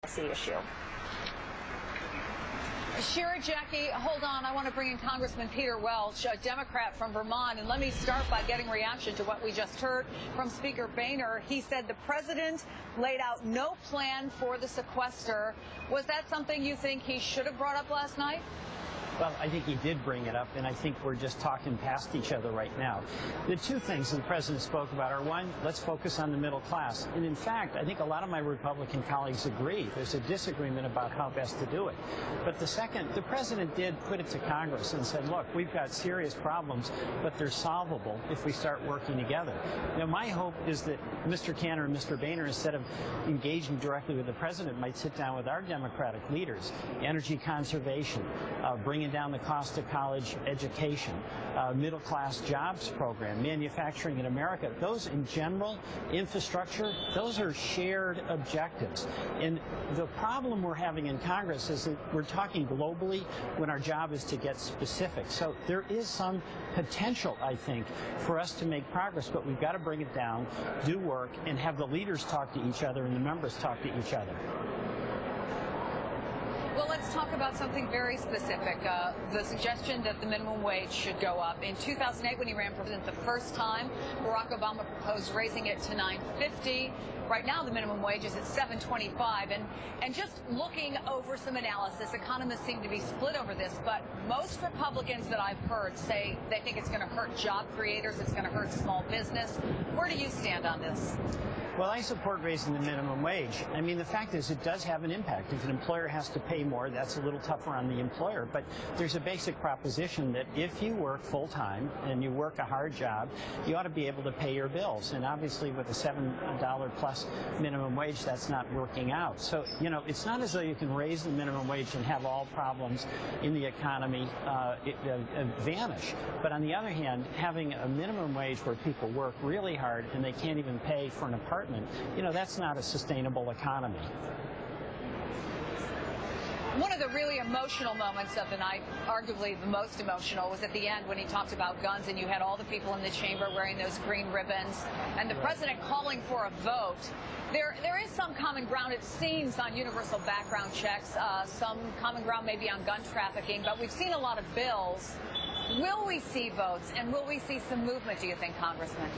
policy issue. Shira, Jackie, hold on. I want to bring in Congressman Peter Welch, a Democrat from Vermont. And let me start by getting reaction to what we just heard from Speaker Boehner. He said the president laid out no plan for the sequester. Was that something you think he should have brought up last night? Well, I think he did bring it up, and I think we're just talking past each other right now. The two things the president spoke about are, one, let's focus on the middle class. And in fact, I think a lot of my Republican colleagues agree. There's a disagreement about how best to do it. But the second, the president did put it to Congress and said, look, we've got serious problems, but they're solvable if we start working together. Now, my hope is that Mr. Cantor and Mr. Boehner, instead of engaging directly with the president, might sit down with our Democratic leaders, energy conservation, bringing down the cost of college education, middle-class jobs program, manufacturing in America. Those in general, infrastructure, those are shared objectives. And the problem we're having in Congress is that we're talking globally when our job is to get specific. So there is some potential, I think, for us to make progress, but we've got to bring it down, do work, and have the leaders talk to each other and the members talk to each other. Well, let's talk about something very specific, the suggestion that the minimum wage should go up. In 2008, when he ran president the first time, Barack Obama proposed raising it to $9.50. Right now, the minimum wage is at $7.25. And just looking over some analysis, economists seem to be split over this, but most Republicans that I've heard say they think it's going to hurt job creators, it's going to hurt small business. Where do you stand on this? Well, I support raising the minimum wage. I mean, the fact is it does have an impact. If an employer has to pay more, that's a little tougher on the employer. But there's a basic proposition that if you work full-time and you work a hard job, you ought to be able to pay your bills. And obviously with a $7 plus minimum wage, that's not working out. So, you know, it's not as though you can raise the minimum wage and have all problems in the economy vanish. But on the other hand, having a minimum wage where people work really hard and they can't even pay for an apartment, you know, that's not a sustainable economy. One of the really emotional moments of the night, arguably the most emotional, was at the end when he talked about guns and you had all the people in the chamber wearing those green ribbons and the president calling for a vote. There is some common ground, it seems, on universal background checks, some common ground maybe on gun trafficking, but we've seen a lot of bills. Will we see votes, and will we see some movement, do you think, Congressman?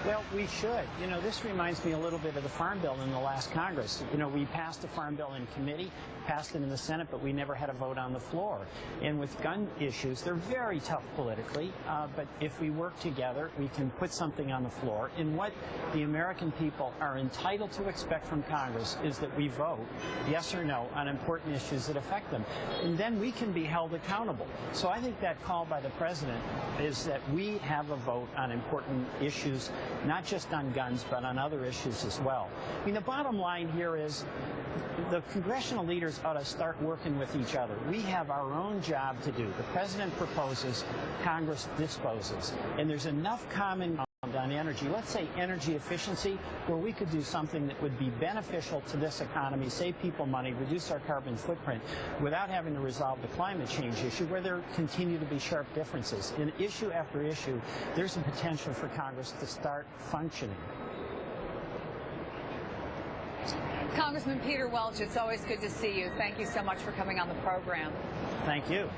Well, we should. You know, this reminds me a little bit of the Farm Bill in the last Congress. You know, we passed the Farm Bill in committee, passed it in the Senate, but we never had a vote on the floor. And with gun issues, they're very tough politically, but if we work together, we can put something on the floor. And what the American people are entitled to expect from Congress is that we vote, yes or no, on important issues that affect them. And then we can be held accountable. So I think that call by the president is that we have a vote on important issues, not just on guns, but on other issues as well. I mean, the bottom line here is the congressional leaders ought to start working with each other. We have our own job to do. The president proposes, Congress disposes. And there's enough common ground on energy, let's say energy efficiency, where we could do something that would be beneficial to this economy, save people money, reduce our carbon footprint, without having to resolve the climate change issue, where there continue to be sharp differences. In issue after issue, there's a potential for Congress to start functioning. Congressman Peter Welch, it's always good to see you. Thank you so much for coming on the program. Thank you.